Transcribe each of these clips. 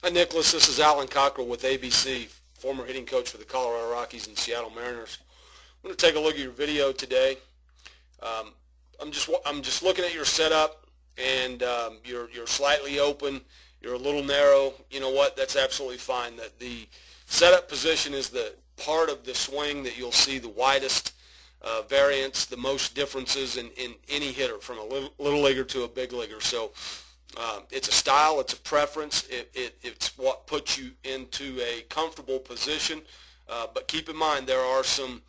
Hi, Nicholas. This is Alan Cockrell with ABC, former hitting coach for the Colorado Rockies and Seattle Mariners. I'm going to take a look at your video today. I'm just looking at your setup, and you're slightly open. You're a little narrow. You know what? That's absolutely fine. The setup position is the part of the swing that you'll see the widest variance, the most differences in any hitter, from a little leaguer to a big leaguer. So it's a style, it's a preference, it's what puts you into a comfortable position. But keep in mind there are some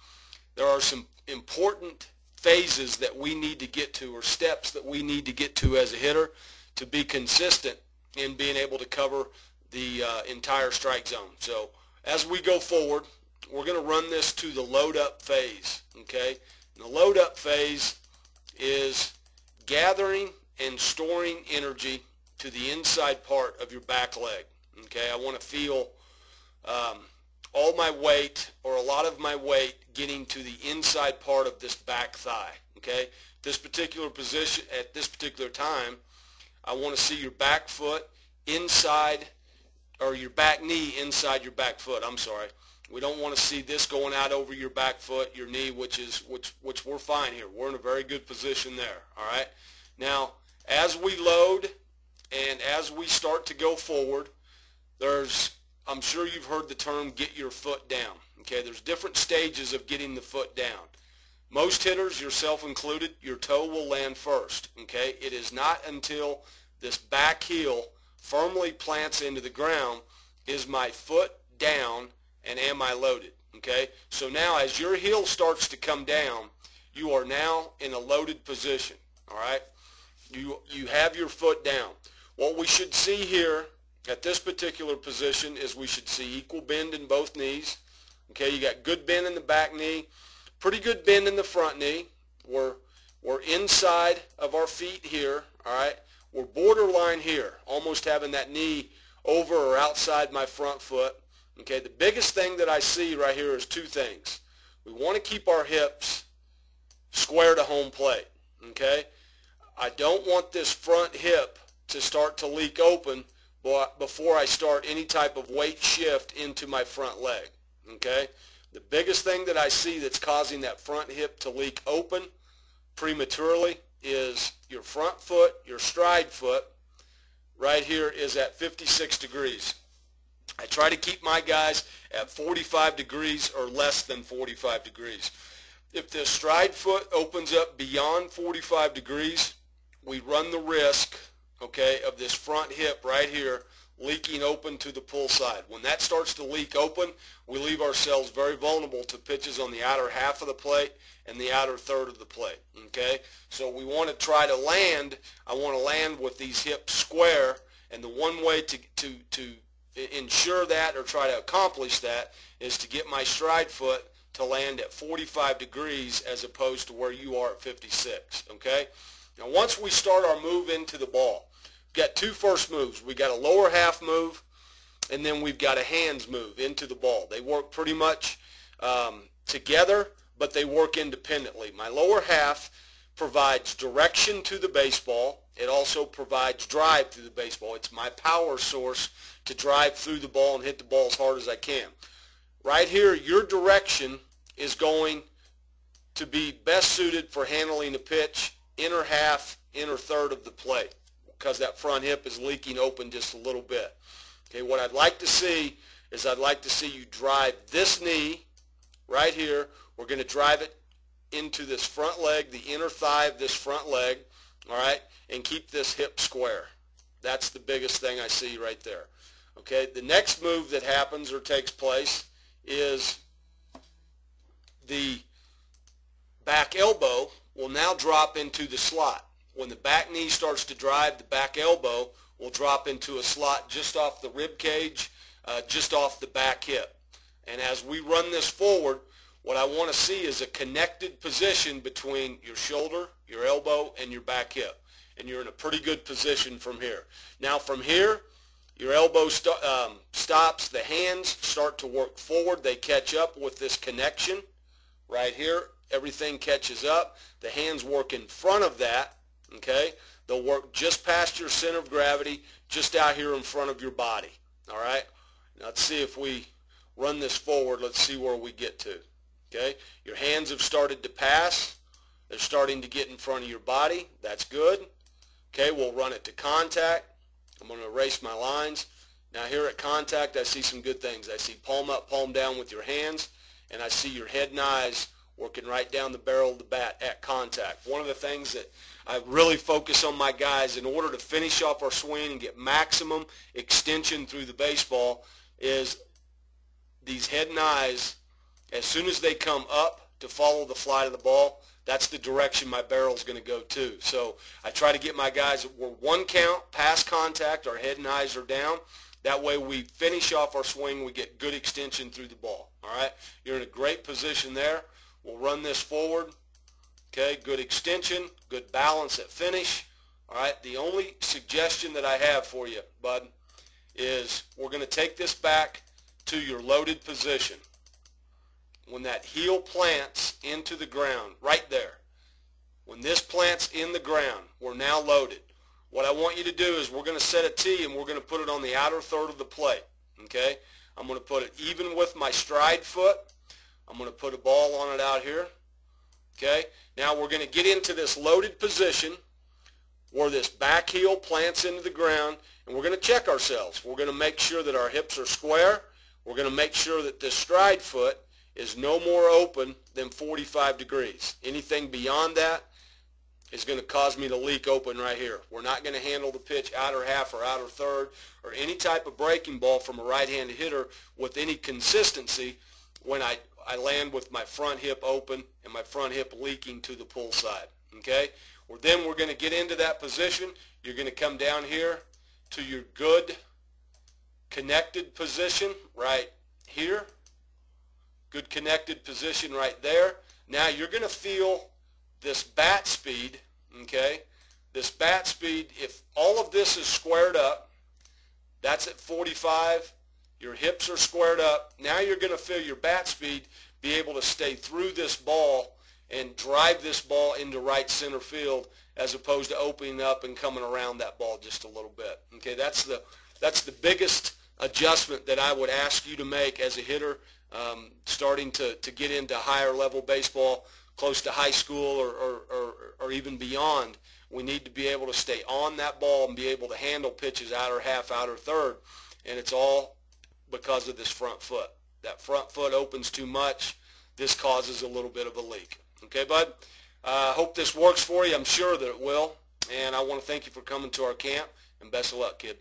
important phases that we need to get to, or steps that we need to get to as a hitter to be consistent in being able to cover the entire strike zone. So as we go forward, we're going to run this to the load up phase. Okay, and the load up phase is gathering and storing energy to the inside part of your back leg. Okay, I want to feel all my weight, or a lot of my weight, getting to the inside part of this back thigh. Okay, this particular position at this particular time, I want to see your back foot inside, or your back knee inside your back foot. I'm sorry. We don't want to see this going out over your back foot, your knee, which we're fine here. We're in a very good position there. All right. Now, as we load and as we start to go forward, I'm sure you've heard the term "get your foot down." Okay, there's different stages of getting the foot down. Most hitters, yourself included, your toe will land first. Okay, it is not until this back heel firmly plants into the ground is my foot down and am I loaded. Okay, so now as your heel starts to come down, you are now in a loaded position. All right, you have your foot down. What we should see here at this particular position is we should see equal bend in both knees. Okay, you got good bend in the back knee, pretty good bend in the front knee. We're inside of our feet here. All right, we're borderline here, almost having that knee over or outside my front foot. Okay, the biggest thing that I see right here is two things. We want to keep our hips square to home plate. Okay, I don't want this front hip to start to leak open before I start any type of weight shift into my front leg. Okay, the biggest thing that I see that's causing that front hip to leak open prematurely is your front foot, your stride foot, right here is at 56 degrees. I try to keep my guys at 45 degrees or less than 45 degrees. If this stride foot opens up beyond 45 degrees, we run the risk, okay, of this front hip right here leaking open to the pull side. When that starts to leak open, we leave ourselves very vulnerable to pitches on the outer half of the plate and the outer third of the plate. Okay, so we want to try to land. I want to land with these hips square, and the one way to ensure that, or try to accomplish that, is to get my stride foot to land at 45 degrees as opposed to where you are at 56. Okay, now once we start our move into the ball, we've got two first moves. We got a lower half move, and then we've got a hands move into the ball. They work pretty much together, but they work independently. My lower half provides direction to the baseball. It also provides drive to the baseball. It's my power source to drive through the ball and hit the ball as hard as I can. Right here, your direction is going to be best suited for handling the pitch inner half, inner third of the plate, because that front hip is leaking open just a little bit. Okay, what I'd like to see is I'd like to see you drive this knee right here. We're going to drive it into this front leg, the inner thigh of this front leg, all right, and keep this hip square. That's the biggest thing I see right there. Okay, the next move that happens or takes place is the back elbow will now drop into the slot. When the back knee starts to drive, the back elbow will drop into a slot just off the rib cage, just off the back hip. And as we run this forward, what I want to see is a connected position between your shoulder, your elbow, and your back hip. And you're in a pretty good position from here. Now from here, your elbow stops, the hands start to work forward. They catch up with this connection right here. Everything catches up. The hands work in front of that. Okay, they'll work just past your center of gravity, just out here in front of your body. All right. Now let's see if we run this forward. Let's see where we get to. Okay. Your hands have started to pass. They're starting to get in front of your body. That's good. Okay. We'll run it to contact. I'm going to erase my lines. Now here at contact, I see some good things. I see palm up, palm down with your hands, and I see your head and eyes working right down the barrel of the bat at contact. One of the things that I really focus on my guys in order to finish off our swing and get maximum extension through the baseball is these head and eyes. As soon as they come up to follow the flight of the ball, that's the direction my barrel is going to go to. So I try to get my guys, we're one count past contact, our head and eyes are down. That way we finish off our swing, we get good extension through the ball. All right, you're in a great position there. We'll run this forward. Okay, good extension, good balance at finish. All right, the only suggestion that I have for you, bud, is we're going to take this back to your loaded position. When that heel plants into the ground, right there, when this plants in the ground, we're now loaded. What I want you to do is we're going to set a tee and we're going to put it on the outer third of the plate. Okay, I'm going to put it even with my stride foot. I'm going to put a ball on it out here. Okay, now we're going to get into this loaded position where this back heel plants into the ground, and we're going to check ourselves. We're going to make sure that our hips are square. We're going to make sure that this stride foot is no more open than 45 degrees. Anything beyond that is going to cause me to leak open right here. We're not going to handle the pitch outer half or outer third or any type of breaking ball from a right-handed hitter with any consistency when I land with my front hip open and my front hip leaking to the pull side. Okay? Well, then we're going to get into that position. You're going to come down here to your good connected position right here. Good connected position right there. Now you're going to feel this bat speed, okay? This bat speed, if all of this is squared up, that's at 45. Your hips are squared up. Now you're going to feel your bat speed be able to stay through this ball and drive this ball into right center field as opposed to opening up and coming around that ball just a little bit. Okay, that's the biggest adjustment that I would ask you to make as a hitter starting to get into higher level baseball, close to high school or even beyond. We need to be able to stay on that ball and be able to handle pitches outer half, outer third, and it's all because of this front foot. That front foot opens too much. This causes a little bit of a leak. Okay, bud? Hope this works for you. I'm sure that it will. And I want to thank you for coming to our camp, and best of luck, kid.